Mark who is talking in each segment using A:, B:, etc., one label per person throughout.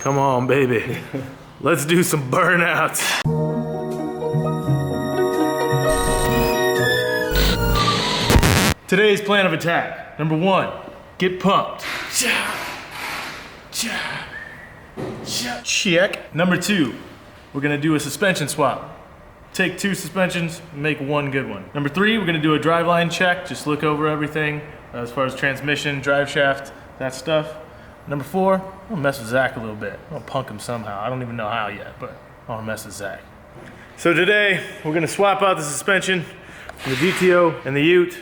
A: Come on, baby. Let's do some burnouts. Today's plan of attack. Number 1, get pumped. Check. Number 2, we're gonna do a suspension swap. Take 2 suspensions, make 1 good one. Number 3, we're gonna do a driveline check. Just look over everything as far as transmission, drive shaft, that stuff. Number 4, I'm gonna mess with Zach a little bit. I'm gonna punk him somehow. I don't even know how yet, but I wanna mess with Zach. So today, we're gonna swap out the suspension from the DTO and the Ute,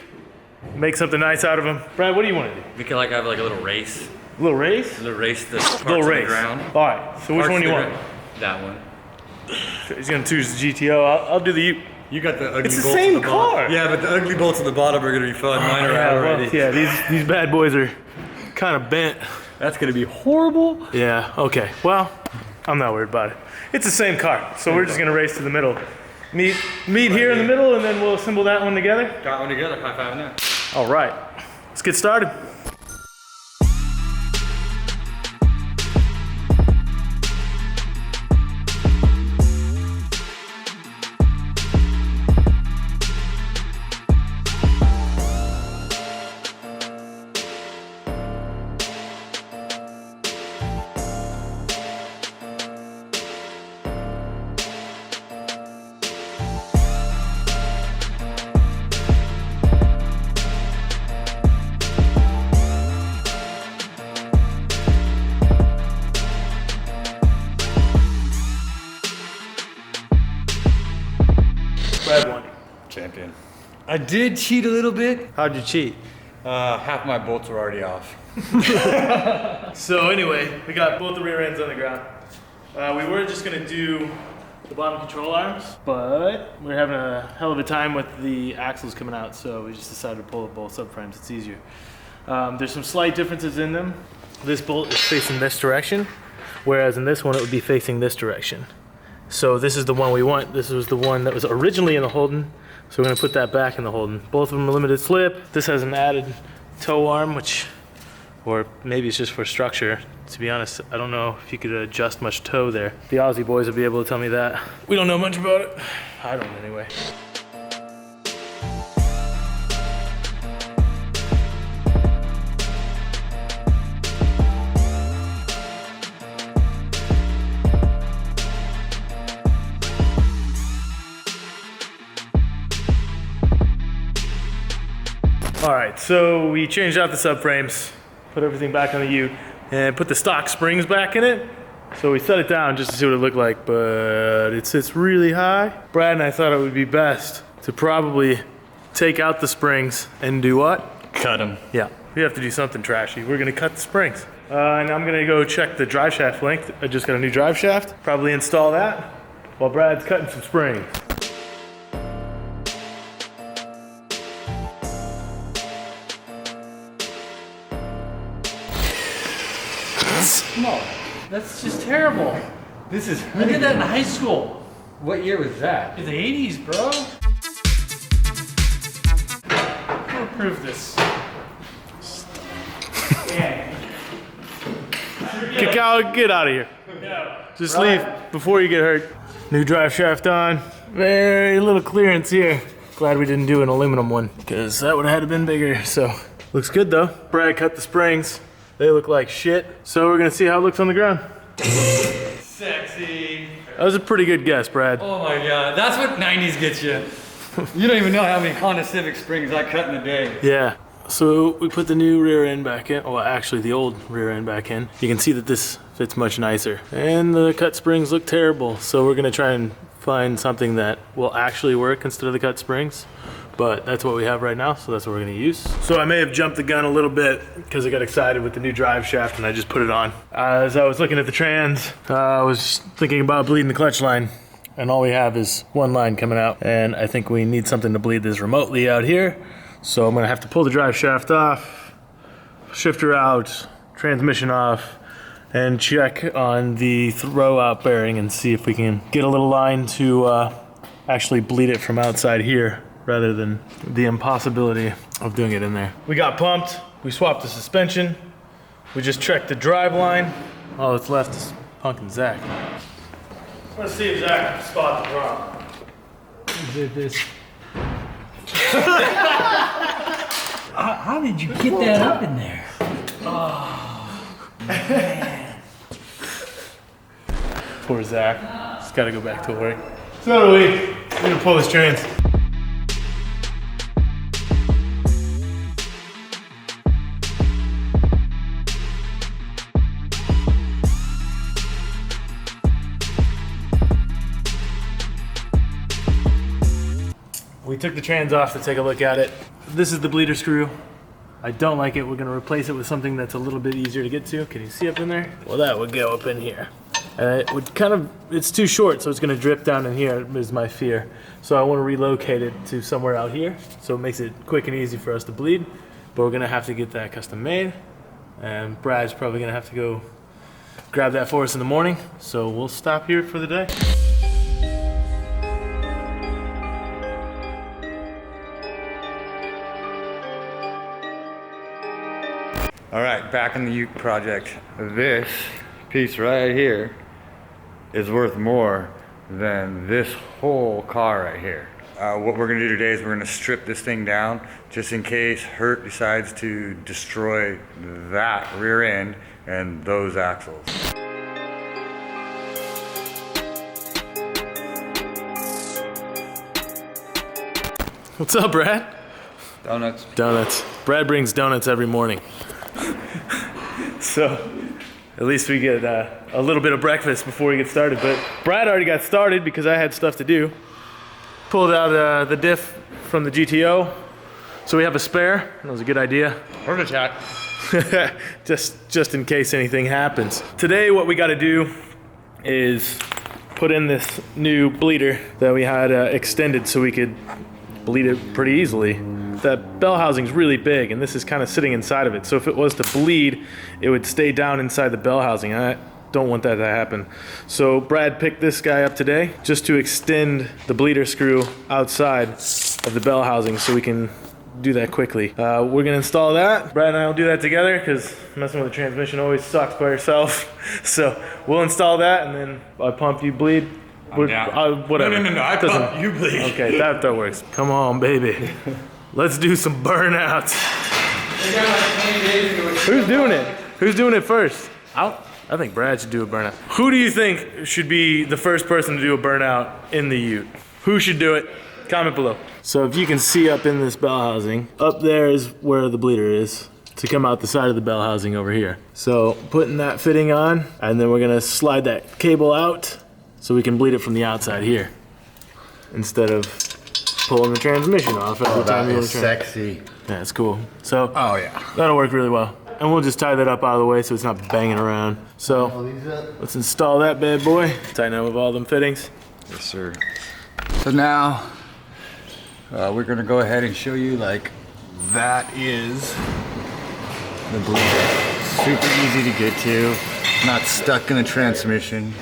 A: make something nice out of them. Brad, what do you wanna do?
B: We can like have like a little race.
A: A little race?
B: A little race the parts
A: Little
B: on
A: race.
B: the ground.
A: All right, so which one do you want?
B: That one.
A: He's gonna choose the GTO. I'll do the Ute.
B: You got the ugly
A: It's the
B: bolts
A: same
B: at the bottom.
A: car.
B: Yeah, but the ugly bolts at the bottom are gonna be fun. Mine are out already.
A: Yeah, these bad boys are kind of bent.
B: That's gonna be horrible.
A: Yeah, okay. Well, I'm not worried about it. It's the same car, so we're just gonna race to the middle. Meet here in the middle, and then we'll assemble that one together.
B: Got one together, high five now.
A: All right, let's get started. Brad won.
B: Champion. I did cheat a little bit.
A: How'd you cheat?
B: Half my bolts are already off.
A: So anyway, we got both the rear ends on the ground. We were just gonna do the bottom control arms, but we're having a hell of a time with the axles coming out, so we just decided to pull up both subframes. It's easier. There's some slight differences in them. This bolt is facing this direction, whereas in this one it would be facing this direction. So this is the one we want. This was the one that was originally in the Holden, so we're gonna put that back in the Holden. Both of them are limited slip. This has an added toe arm, or maybe it's just for structure. To be honest, I don't know if you could adjust much toe there. The Aussie boys will be able to tell me that. We don't know much about it. I don't anyway. All right, so we changed out the subframes, put everything back on the Ute, and put the stock springs back in it. So we set it down just to see what it looked like, but it sits really high. Brad and I thought it would be best to probably take out the springs and do what?
B: Cut them.
A: Yeah, we have to do something trashy. We're gonna cut the springs. And I'm gonna go check the drive shaft length. I just got a new drive shaft. Probably install that while Brad's cutting some springs.
C: No, that's just terrible.
B: This is.
C: I did that in high school.
B: What year was that?
C: In the 80s, bro. I'm gonna prove this. Yeah.
A: Get out of here.
C: No.
A: Just leave before you get hurt. New drive shaft on. Very little clearance here. Glad we didn't do an aluminum one, because that would have had to been bigger. So looks good though. Brad cut the springs. They look like shit. So we're gonna see how it looks on the ground.
C: Sexy.
A: That was a pretty good guess, Brad.
B: Oh my god, that's what 90s gets you. You don't even know how many Honda Civic springs I cut in a day.
A: Yeah. So we put the new rear end back in. Well, actually the old rear end back in. You can see that this fits much nicer. And the cut springs look terrible. So we're gonna try and find something that will actually work instead of the cut springs. But that's what we have right now, so that's what we're gonna use. So I may have jumped the gun a little bit because I got excited with the new drive shaft and I just put it on. As I was looking at the trans, I was thinking about bleeding the clutch line, and all we have is one line coming out. And I think we need something to bleed this remotely out here. So I'm gonna have to pull the drive shaft off, shifter out, transmission off, and check on the throw out bearing and see if we can get a little line to actually bleed it from outside here, rather than the impossibility of doing it in there. We got pumped, we swapped the suspension, we just checked the drive line. All that's left is punking Zach. Let's see if Zach can spot the problem.
C: How did you get that up in there? Oh, man.
A: Poor Zach. He's got to go back to work. So do we. We're gonna pull this trans. We took the trans off to take a look at it. This is the bleeder screw. I don't like it. We're gonna replace it with something that's a little bit easier to get to. Can you see up in there? Well, that would go up in here. And it would kind of, it's too short, so it's gonna drip down in here is my fear. So I wanna relocate it to somewhere out here, so it makes it quick and easy for us to bleed. But we're gonna have to get that custom made. And Brad's probably gonna have to go grab that for us in the morning. So we'll stop here for the day.
B: All right, back in the Ute project. This piece right here is worth more than this whole car right here. What we're gonna do today is we're gonna strip this thing down just in case Hurt decides to destroy that rear end and those axles.
A: What's up, Brad?
B: Donuts.
A: Donuts. Brad brings donuts every morning. So at least we get a little bit of breakfast before we get started. But Brad already got started because I had stuff to do. Pulled out the diff from the GTO. So we have a spare. That was a good idea.
B: Heart attack.
A: just in case anything happens. Today what we got to do is put in this new bleeder that we had extended so we could bleed it pretty easily. That bell housing's really big and this is kind of sitting inside of it. So if it was to bleed, it would stay down inside the bell housing. I don't want that to happen. So Brad picked this guy up today just to extend the bleeder screw outside of the bell housing so we can do that quickly. We're gonna install that. Brad and I will do that together because messing with the transmission always sucks by yourself. So we'll install that and then I pump, you bleed. Whatever.
B: No, I pump, you bleed.
A: Okay, that works. Come on, baby. Let's do some burnouts. Who's doing it? Who's doing it first? I think Brad should do a burnout. Who do you think should be the first person to do a burnout in the Ute? Who should do it? Comment below. So if you can see up in this bell housing, up there is where the bleeder is to come out the side of the bell housing over here. So putting that fitting on, and then we're gonna slide that cable out so we can bleed it from the outside here instead of pulling the transmission off every time you want to turn.
D: Sexy.
A: Yeah, it's cool. So
D: Oh yeah.
A: that'll work really well. And we'll just tie that up out of the way so it's not banging around. So let's install that bad boy. Tighten up with all them fittings.
B: Yes, sir. So now, we're gonna go ahead and show you like, that is the bleeder. Super easy to get to, not stuck in the transmission.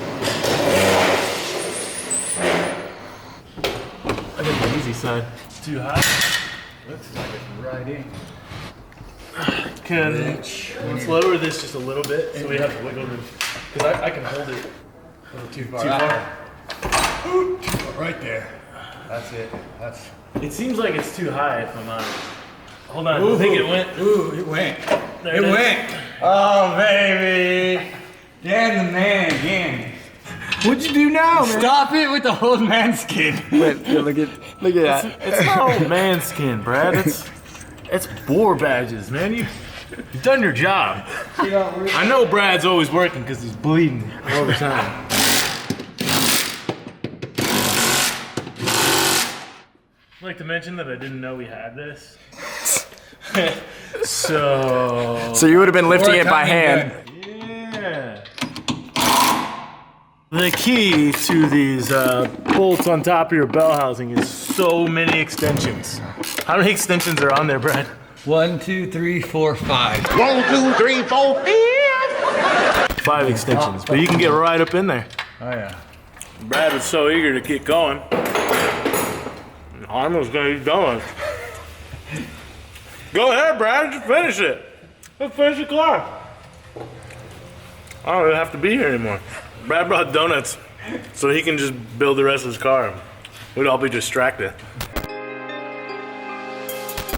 A: I got the easy side. Too hot.
B: Looks like it's right in.
A: Let's lower this just a little bit so we have the wiggle room. Because I can hold it a little too far.
B: Right there. That's it.
A: It seems like it's too high if I'm honest. Hold on, I think it went.
B: Ooh, it went.
A: There
B: It
A: is.
B: went. Oh, baby. Dan the man again.
A: What'd you do now, man?
B: Stop it with the old man skin.
D: Wait, look at that.
A: It's not old man skin, Brad. It's bore badges, man. You've done your job. I know Brad's always working because he's bleeding all the time. I'd like to mention that I didn't know we had this. So
D: So you would have been lifting it by hand.
A: yeah. The key to these bolts on top of your bell housing is so many extensions. How many extensions are on there, Brad?
B: 1, 2, 3, 4, 5.
D: 1, 2, 3, 4, 5.
A: 5 extensions, but you can get right up in there.
B: Oh yeah.
A: Brad was so eager to get going. I was gonna eat donuts. Go ahead, Brad, just finish it. Let's finish the car. I don't even have to be here anymore. Brad brought donuts so he can just build the rest of his car. We'd all be distracted.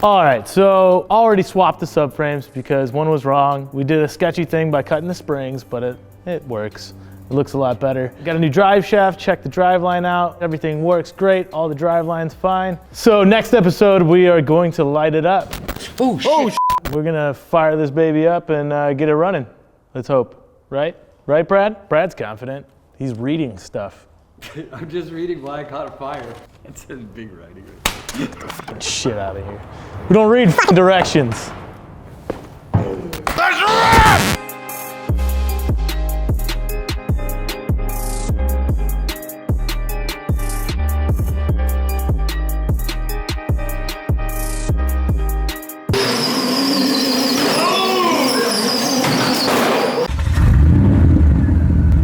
A: All right, so already swapped the subframes because one was wrong. We did a sketchy thing by cutting the springs, but it works. It looks a lot better. Got a new drive shaft, check the drive line out. Everything works great, all the drive lines fine. So next episode, we are going to light it up.
C: Oh, shit.
A: We're gonna fire this baby up and get it running. Let's hope, right? Right, Brad? Brad's confident. He's reading stuff.
E: I'm just reading why I caught a fire. It says big writing right there.
A: Shit out of here. We don't read directions.